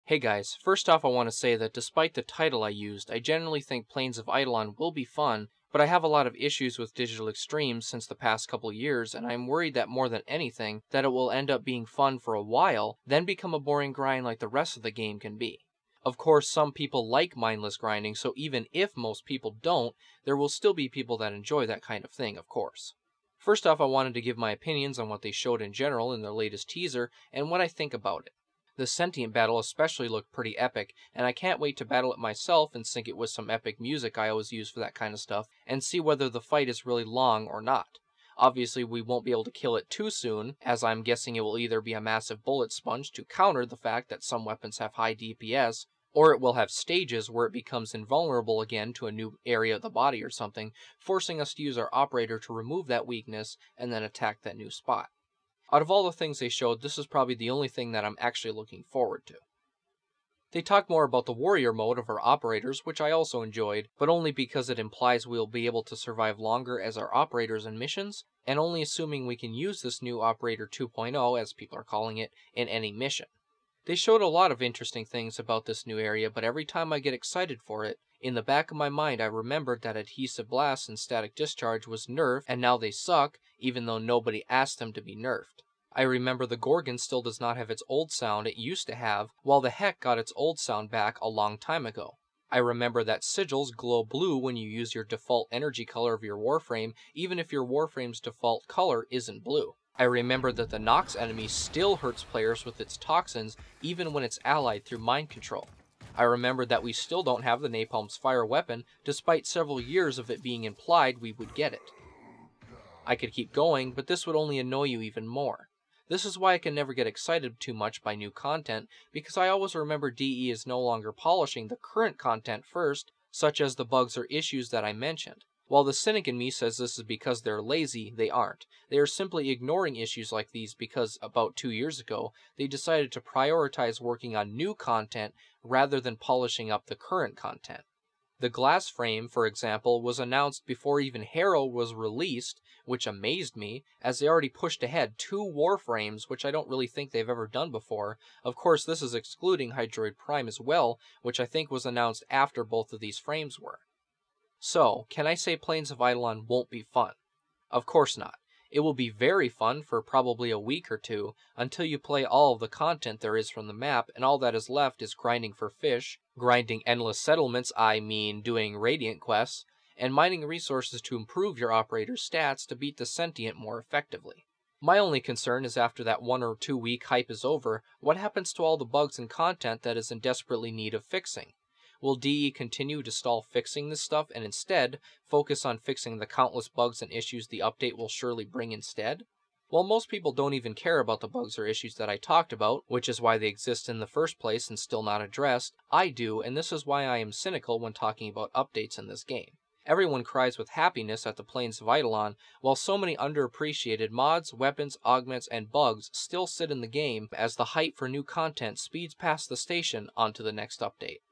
Hey guys, first off I want to say that despite the title I used, I generally think Planes of Eidolon will be fun, but I have a lot of issues with digital extremes since the past couple years, and I'm worried that more than anything, that it will end up being fun for a while, then become a boring grind like the rest of the game can be. Of course, some people like mindless grinding, so even if most people don't, there will still be people that enjoy that kind of thing, of course. First off, I wanted to give my opinions on what they showed in general in their latest teaser, and what I think about it. The sentient battle especially looked pretty epic, and I can't wait to battle it myself and sync it with some epic music I always use for that kind of stuff, and see whether the fight is really long or not. Obviously, we won't be able to kill it too soon, as I'm guessing it will either be a massive bullet sponge to counter the fact that some weapons have high DPS, or it will have stages where it becomes invulnerable again to a new area of the body or something, forcing us to use our operator to remove that weakness and then attack that new spot. Out of all the things they showed, this is probably the only thing that I'm actually looking forward to. They talked more about the warrior mode of our operators, which I also enjoyed, but only because it implies we'll be able to survive longer as our operators in missions, and only assuming we can use this new Operator 2.0, as people are calling it, in any mission. They showed a lot of interesting things about this new area, but every time I get excited for it, in the back of my mind I remembered that Adhesive Blast and Static Discharge was nerfed, and now they suck, even though nobody asked them to be nerfed. I remember the Gorgon still does not have its old sound it used to have, while the Heck got its old sound back a long time ago. I remember that sigils glow blue when you use your default energy color of your Warframe, even if your Warframe's default color isn't blue. I remember that the Nox enemy still hurts players with its toxins, even when it's allied through mind control. I remember that we still don't have the Napalm's fire weapon, despite several years of it being implied we would get it. I could keep going, but this would only annoy you even more. This is why I can never get excited too much by new content, because I always remember DE is no longer polishing the current content first, such as the bugs or issues that I mentioned. While the cynic in me says this is because they're lazy, they aren't. They are simply ignoring issues like these because, about 2 years ago, they decided to prioritize working on new content rather than polishing up the current content. The glass frame, for example, was announced before even Hero was released, which amazed me, as they already pushed ahead 2 Warframes, which I don't really think they've ever done before. Of course, this is excluding Hydroid Prime as well, which I think was announced after both of these frames were. So, can I say Planes of Eidolon won't be fun? Of course not. It will be very fun for probably a week or two, until you play all of the content there is from the map, and all that is left is grinding for fish, grinding endless settlements, I mean doing Radiant quests, and mining resources to improve your operator's stats to beat the sentient more effectively. My only concern is after that 1 or 2 week hype is over, what happens to all the bugs and content that is in desperately need of fixing? Will DE continue to stall fixing this stuff and instead focus on fixing the countless bugs and issues the update will surely bring instead? While most people don't even care about the bugs or issues that I talked about, which is why they exist in the first place and still not addressed, I do, and this is why I am cynical when talking about updates in this game. Everyone cries with happiness at the Planes of Eidolon, while so many underappreciated mods, weapons, augments, and bugs still sit in the game as the hype for new content speeds past the station onto the next update.